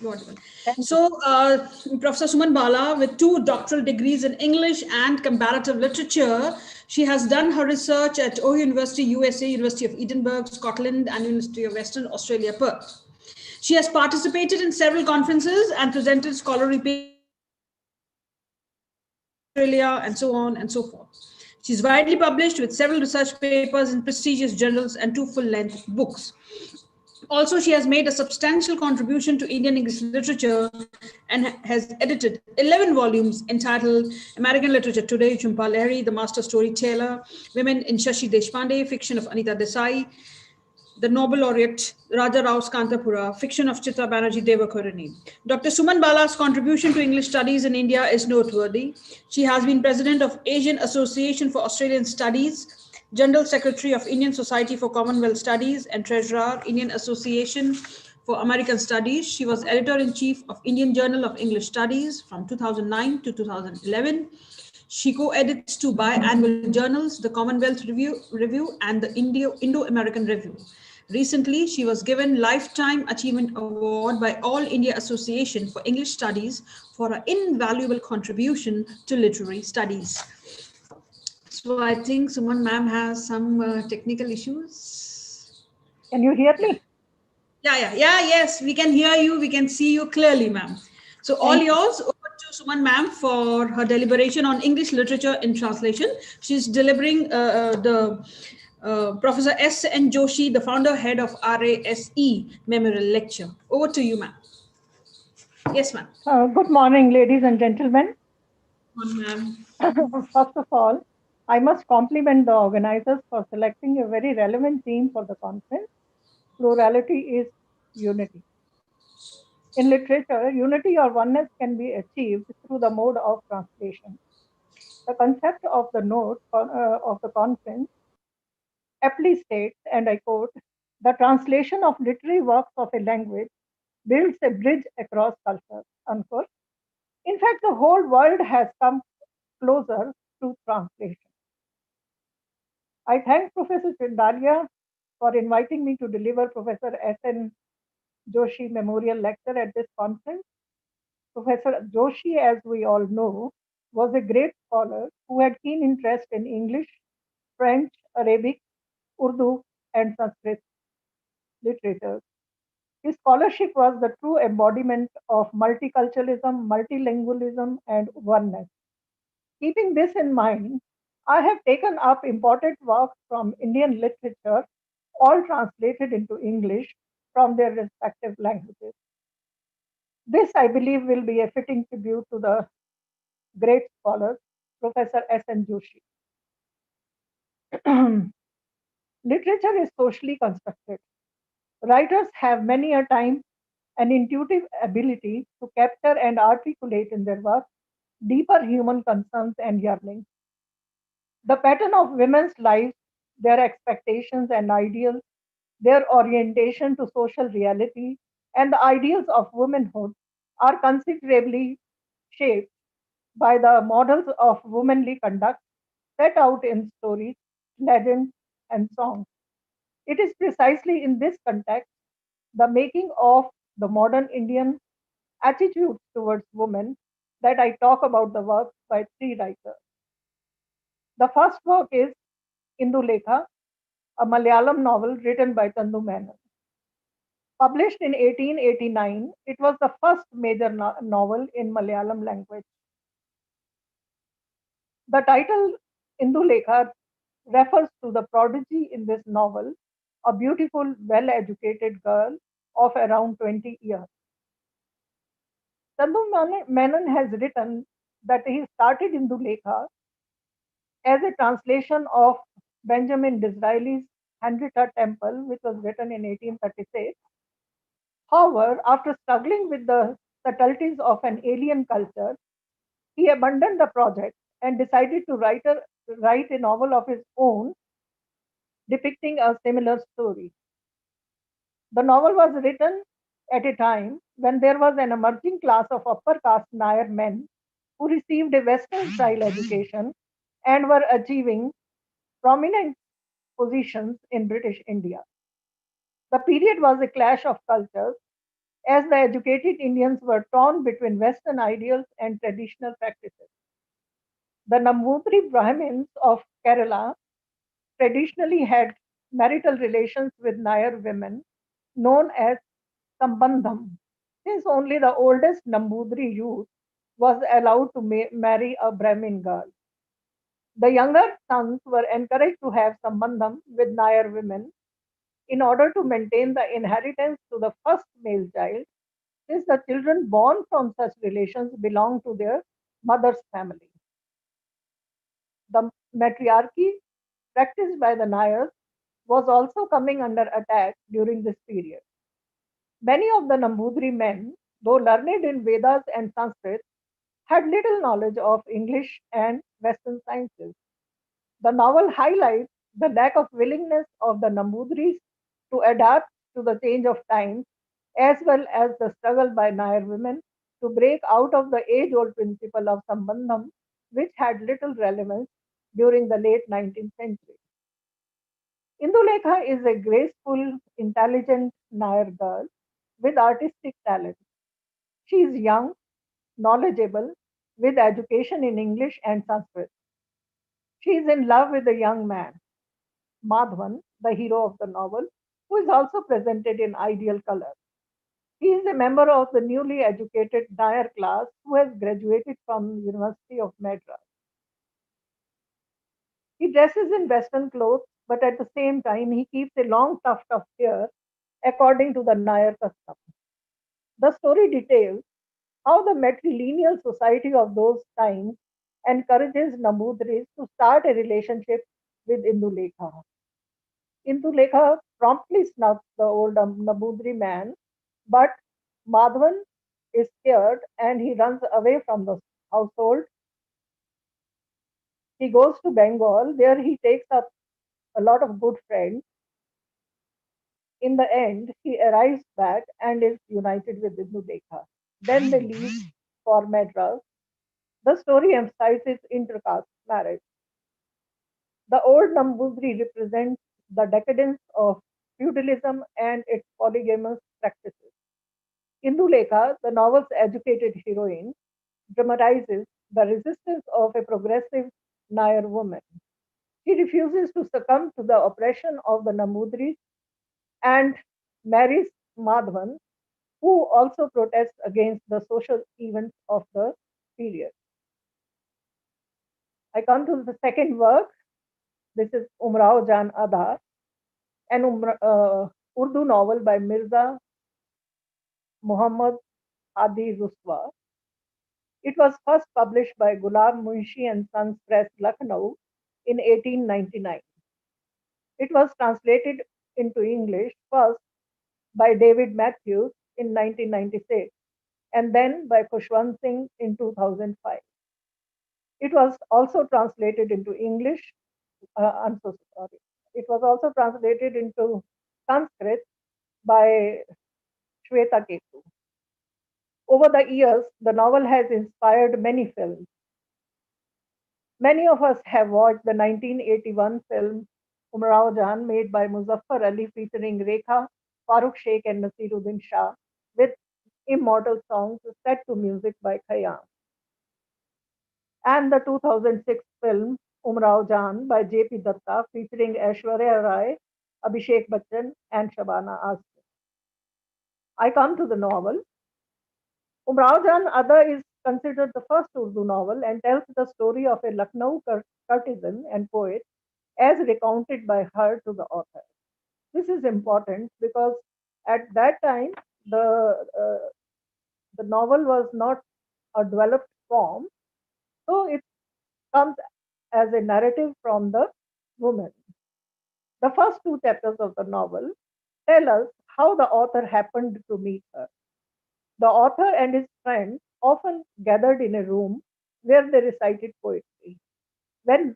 Wonderful. Thank you. So, Professor Suman Bala, with two doctoral degrees in English and comparative literature, she has done her research at Ohio University, USA, University of Edinburgh, Scotland, and University of Western Australia, Perth. She has participated in several conferences and presented scholarly papers in Australia, and so on and so forth. She's widely published with several research papers in prestigious journals and two full-length books. Also, she has made a substantial contribution to Indian English literature and has edited 11 volumes entitled American Literature Today, Jhumpa Lahiri, The Master Storyteller, Women in Shashi Deshpande, Fiction of Anita Desai, the Nobel laureate Raja Rao Skantapura, fiction of Chitra Banerjee Devakaruni. Dr. Suman Bala's contribution to English studies in India is noteworthy. She has been president of Asian Association for Australian Studies, General Secretary of Indian Society for Commonwealth Studies, and Treasurer, Indian Association for American Studies. She was editor in chief of Indian Journal of English Studies from 2009 to 2011. She co-edits two biannual journals, the Commonwealth Review and the Indo-American Review. Recently, she was given Lifetime Achievement Award by All India Association for English Studies for her invaluable contribution to literary studies. So I think Suman ma'am has some technical issues. Can you hear me? Yes, we can hear you, we can see you clearly, ma'am. So all Thank you. yours, over to Suman ma'am for her deliberation on English literature in translation. She's delivering the Professor S. N. Joshi, the founder head of RASE Memorial Lecture. Over to you, ma'am. Yes, ma'am. Good morning, ladies and gentlemen. On, ma'am. First of all, I must compliment the organizers for selecting a very relevant theme for the conference. Plurality is unity. In literature, unity or oneness can be achieved through the mode of translation. The concept of the note of the conference aptly states, and I quote, the translation of literary works of a language builds a bridge across cultures, unquote. In fact, the whole world has come closer through translation. I thank Professor Chindalia for inviting me to deliver Professor S.N. Joshi Memorial Lecture at this conference. Professor Joshi, as we all know, was a great scholar who had keen interest in English, French, Arabic, Urdu, and Sanskrit literatures. His scholarship was the true embodiment of multiculturalism, multilingualism, and oneness. Keeping this in mind, I have taken up important works from Indian literature, all translated into English from their respective languages. This, I believe, will be a fitting tribute to the great scholar, Professor S.N. Joshi. Literature is socially constructed. Writers have many a time an intuitive ability to capture and articulate in their work deeper human concerns and yearnings. The pattern of women's lives, their expectations and ideals, their orientation to social reality, and the ideals of womanhood are considerably shaped by the models of womanly conduct set out in stories, legends, and songs. It is precisely in this context, the making of the modern Indian attitudes towards women, that I talk about the works by three writers. The first work is Indulekha, a Malayalam novel written by Chandu Menon. Published in 1889, it was the first major novel in Malayalam language. The title Indulekha refers to the prodigy in this novel, a beautiful, well educated girl of around 20 years. Chandu Menon has written that he started Indulekha as a translation of Benjamin Disraeli's Henrietta Temple, which was written in 1836. However, after struggling with the subtleties of an alien culture, he abandoned the project and decided to write a novel of his own depicting a similar story. The novel was written at a time when there was an emerging class of upper caste Nair men who received a Western style education and were achieving prominent positions in British India. The period was a clash of cultures, as the educated Indians were torn between Western ideals and traditional practices. The Nambudri Brahmins of Kerala traditionally had marital relations with Nair women known as Sambandham, since only the oldest Nambudri youth was allowed to marry a Brahmin girl. The younger sons were encouraged to have Sambandham with Nair women in order to maintain the inheritance to the first male child, since the children born from such relations belong to their mother's family. The matriarchy practiced by the Nayars was also coming under attack during this period. Many of the Nambudri men, though learned in Vedas and Sanskrit, had little knowledge of English and Western sciences. The novel highlights the lack of willingness of the Nambudris to adapt to the change of times, as well as the struggle by Nair women to break out of the age old principle of Sambandham, which had little relevance during the late 19th century. Indulekha is a graceful, intelligent Nair girl with artistic talent. She is young, knowledgeable, with education in English and Sanskrit. She is in love with a young man, Madhavan, the hero of the novel, who is also presented in ideal color. He is a member of the newly educated Nair class who has graduated from University of Madras. He dresses in Western clothes, but at the same time, he keeps a long tuft of hair according to the Nair custom. The story details how the matrilineal society of those times encourages Nambudris to start a relationship with Indulekha. Indulekha promptly snubs the old Nambudri man, but Madhavan is scared and he runs away from the household. He goes to Bengal. There he takes up a lot of good friends. In the end, he arrives back and is united with Indulekha. Then they leave for Madras. The story emphasizes intercaste marriage. The old Nambudri represents the decadence of feudalism and its polygamous practices. Indulekha, the novel's educated heroine, dramatizes the resistance of a progressive Nair woman. She refuses to succumb to the oppression of the Nambudris and marries Madhavan, who also protests against the social events of the period. I come to the second work. This is Umrao Jan Adar, an Urdu novel by Mirza Muhammad Hadi Ruswa. It was first published by Ghulam Munshi and Sons Press, Lucknow in 1899. It was translated into English first by David Matthews in 1996 and then by Khushwant Singh in 2005. It was also translated into English. I'm so sorry. It was also translated into Sanskrit by Shweta Ketu. Over the years, the novel has inspired many films. Many of us have watched the 1981 film Umrao Jan, made by Muzaffar Ali, featuring Rekha, Farooq Sheikh, and Nasiruddin Shah, with immortal songs set to music by Khayyam. And the 2006 film Umrao Jan by J.P. Datta, featuring Aishwarya Rai, Abhishek Bachchan, and Shabana Azmi. I come to the novel. Umrao Jan Ada is considered the first Urdu novel and tells the story of a Lucknow courtesan and poet as recounted by her to the author. This is important because at that time the novel was not a developed form, so it comes as a narrative from the woman. The first two chapters of the novel tell us how the author happened to meet her. The author and his friends often gathered in a room where they recited poetry. When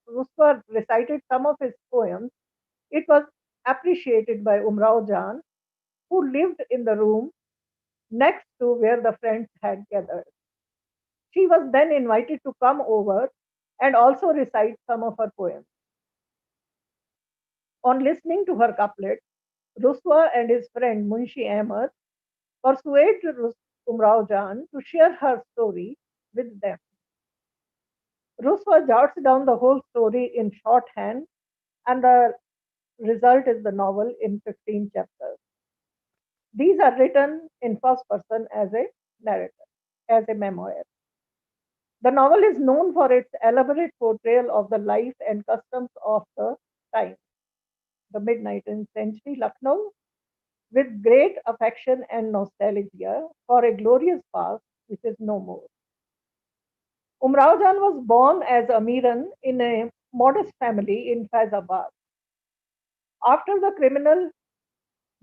Ruswa recited some of his poems, it was appreciated by Umrao Jan, who lived in the room next to where the friends had gathered. She was then invited to come over and also recite some of her poems. On listening to her couplet, Ruswa and his friend Munshi Ahmed persuade Umrao Jan to share her story with them. Ruswa jots down the whole story in shorthand, and the result is the novel in 15 chapters. These are written in first person as a narrator, as a memoir. The novel is known for its elaborate portrayal of the life and customs of the time, the mid 19th century Lucknow, with great affection and nostalgia for a glorious past which is no more. Umrao Jan was born as Amiran in a modest family in Faizabad. After the criminal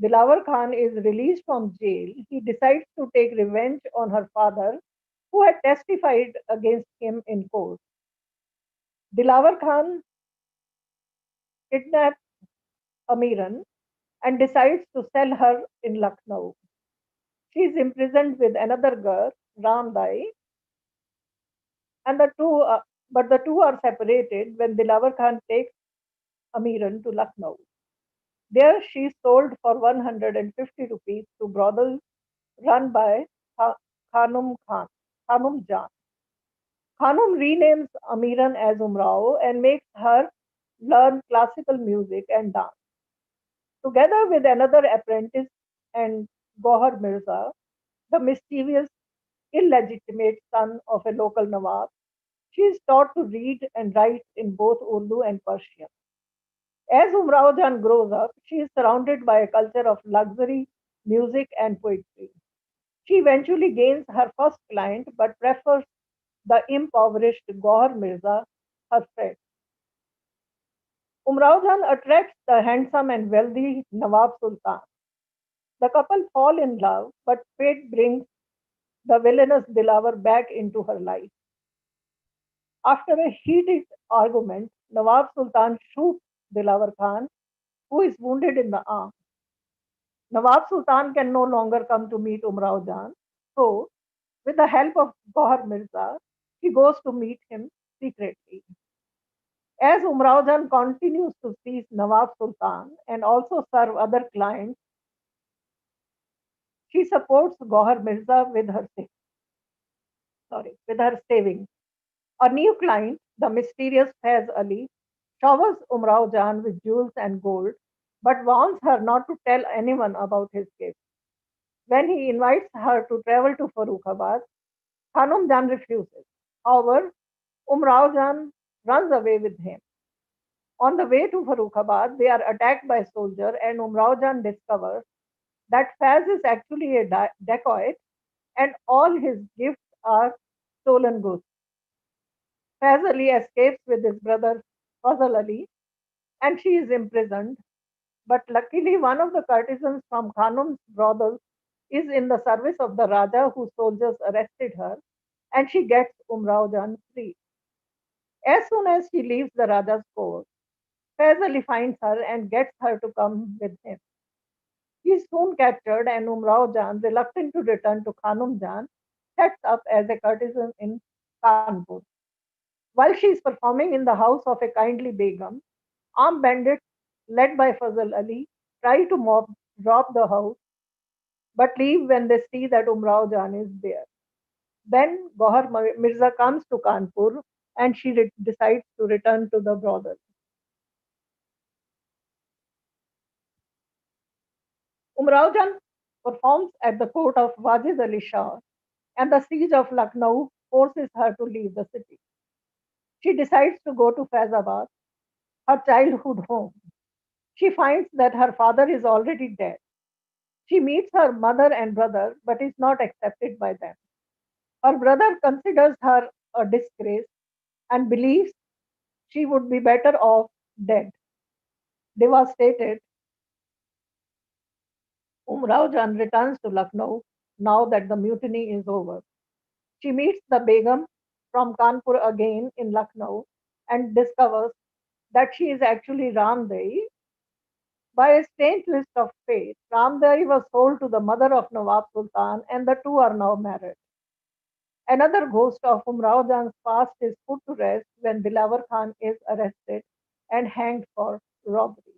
Dilawar Khan is released from jail, he decides to take revenge on her father, who had testified against him in court. Dilawar Khan kidnaps Amiran and decides to sell her in Lucknow. She is imprisoned with another girl, Ramdai, and the two are separated when Dilawar Khan takes Amiran to Lucknow. There she is sold for 150 rupees to brothels run by Khanum Khan, Khanum Jan. Khanum renames Amiran as Umrao and makes her learn classical music and dance. Together with another apprentice and Gohar Mirza, the mischievous, illegitimate son of a local Nawab, she is taught to read and write in both Urdu and Persian. As Umrao Jan grows up, she is surrounded by a culture of luxury, music, and poetry. She eventually gains her first client but prefers the impoverished Gohar Mirza, her friend. Umrao Jan attracts the handsome and wealthy Nawab Sultan. The couple fall in love, but fate brings the villainous Dilawar back into her life. After a heated argument, Nawab Sultan shoots Dilawar Khan, who is wounded in the arm. Nawab Sultan can no longer come to meet Umrao Jan, so, with the help of Gohar Mirza, he goes to meet him secretly. As Umrao Jan continues to seize Nawab Sultan and also serve other clients, she supports Gohar Mirza with her savings. A new client, the mysterious Faiz Ali, showers Umrao Jan with jewels and gold, but warns her not to tell anyone about his gift. When he invites her to travel to Farrukhabad, Khanum Jan refuses. However, Umrao Jan runs away with him. On the way to Farrukhabad, they are attacked by soldiers, and Umrao Jan discovers that Faz is actually a dacoit and all his gifts are stolen goods. Faz Ali escapes with his brother Fazal Ali and she is imprisoned. But luckily, one of the courtesans from Khanum's brothel is in the service of the Raja whose soldiers arrested her and she gets Umrao Jan free. As soon as she leaves the Raja's court, Faiz Ali finds her and gets her to come with him. He is soon captured and Umrao Jan, reluctant to return to Khanum Jan, sets up as a courtesan in Kanpur. While she is performing in the house of a kindly Begum, armed bandits led by Fazal Ali try to rob the house but leave when they see that Umrao Jan is there. Then Gohar Mirza comes to Kanpur and she decides to return to the brothel. Umrao Jan performs at the court of Wajid Ali Shah and the siege of Lucknow forces her to leave the city. She decides to go to Faizabad, her childhood home. She finds that her father is already dead. She meets her mother and brother but is not accepted by them. Her brother considers her a disgrace and believes she would be better off dead. Devastated, Umrao Jan returns to Lucknow now that the mutiny is over. She meets the Begum from Kanpur again in Lucknow and discovers that she is actually Ramdei. By a strange twist of fate, Ramdei was sold to the mother of Nawab Sultan and the two are now married. Another ghost of Umrao Jan's past is put to rest when Dilawar Khan is arrested and hanged for robbery.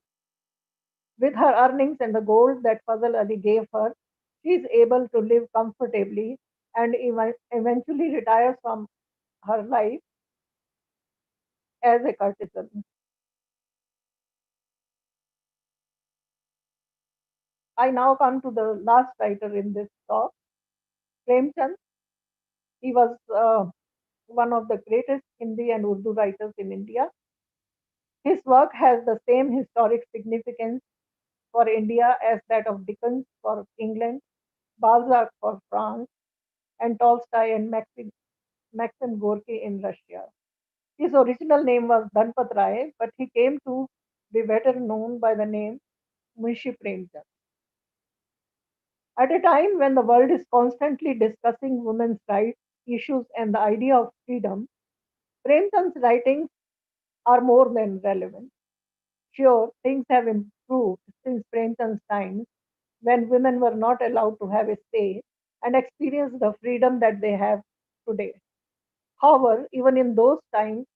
With her earnings and the gold that Fazal Ali gave her, She is able to live comfortably and eventually retires from her life as a courtesan. I now come to the last writer in this talk, Premchand. He was one of the greatest Hindi and Urdu writers in India. His work has the same historic significance for India as that of Dickens for England, Balzac for France, and Tolstoy and Maxim Gorky in Russia. His original name was Dhanpat Rai, but he came to be better known by the name Munshi Premchand. At a time when the world is constantly discussing women's rights, issues, and the idea of freedom, Premchand's writings are more than relevant. Sure, things have improved since Premchand's time when women were not allowed to have a say and experience the freedom that they have today. However, even in those times,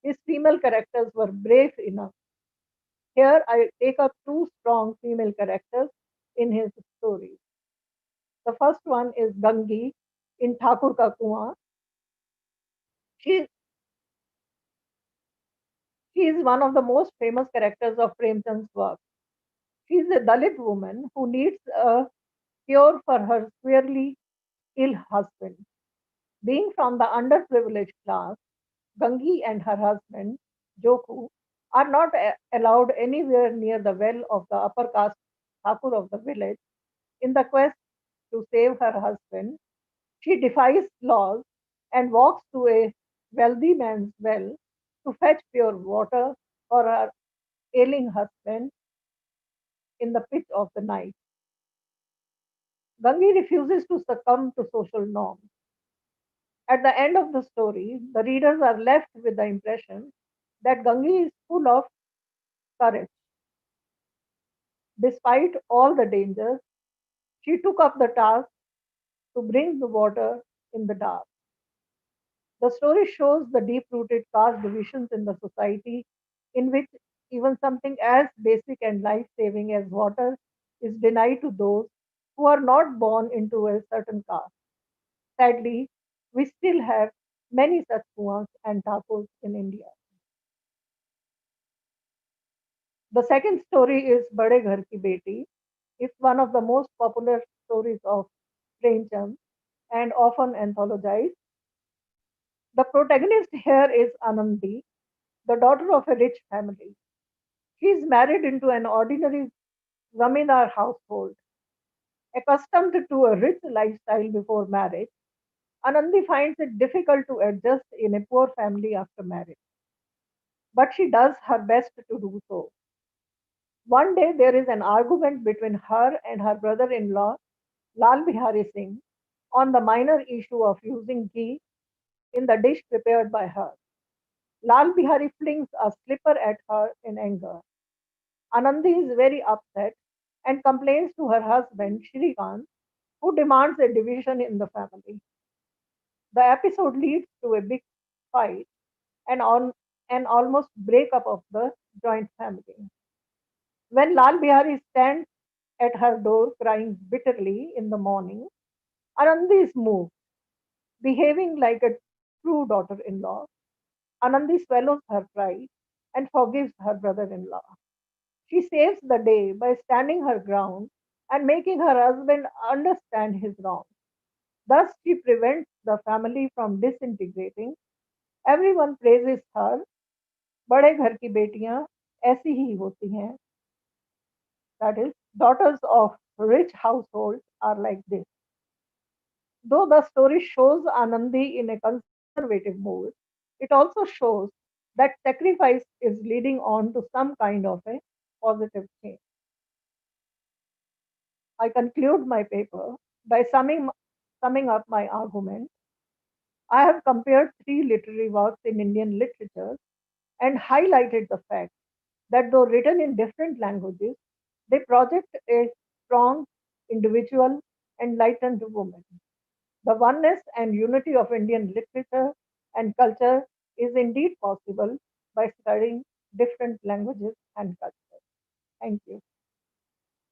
his female characters were brave enough. Here I take up two strong female characters in his stories. The first one is Gangi in Thakur Ka Kuan. She, she is one of the most famous characters of Premchand's work. She is a Dalit woman who needs a cure for her severely ill husband. Being from the underprivileged class, Gangi and her husband, Joku, are not allowed anywhere near the well of the upper caste Thakur of the village. In the quest to save her husband, she defies laws and walks to a wealthy man's well to fetch pure water for her ailing husband in the pitch of the night. Gangi refuses to succumb to social norms. At the end of the story, the readers are left with the impression that Gangi is full of courage. Despite all the dangers, she took up the task to bring the water in the dark. The story shows the deep rooted caste divisions in the society, in which even something as basic and life saving as water is denied to those who are not born into a certain caste. Sadly, we still have many such kuans and thakurs in India. The second story is Bade Ghar Ki Beti. It's one of the most popular stories of Premchand and often anthologized. The protagonist here is Anandi, the daughter of a rich family. She is married into an ordinary zamindar household. Accustomed to a rich lifestyle before marriage, Anandi finds it difficult to adjust in a poor family after marriage. But she does her best to do so. One day there is an argument between her and her brother in law, Lal Bihari Singh, on the minor issue of using ghee in the dish prepared by her. Lal Bihari flings a slipper at her in anger. Anandi is very upset and complains to her husband, Shrikant, who demands a division in the family. The episode leads to a big fight and on an almost breakup of the joint family. When Lal Bihari stands at her door crying bitterly in the morning, Anandi is moved. Behaving like a true daughter in law, Anandi swallows her pride and forgives her brother in law. She saves the day by standing her ground and making her husband understand his wrong. Thus, she prevents the family from disintegrating. Everyone praises her. बड़े घर की बेटियां ऐसी ही होती हैं. That is, daughters of rich households are like this. Though the story shows Anandi in a conservative mood, it also shows that sacrifice is leading on to some kind of a positive change. I conclude my paper by summing up my argument. I have compared three literary works in Indian literature and highlighted the fact that though written in different languages, they project a strong, individual, enlightened woman. The oneness and unity of Indian literature and culture is indeed possible by studying different languages and cultures. Thank you.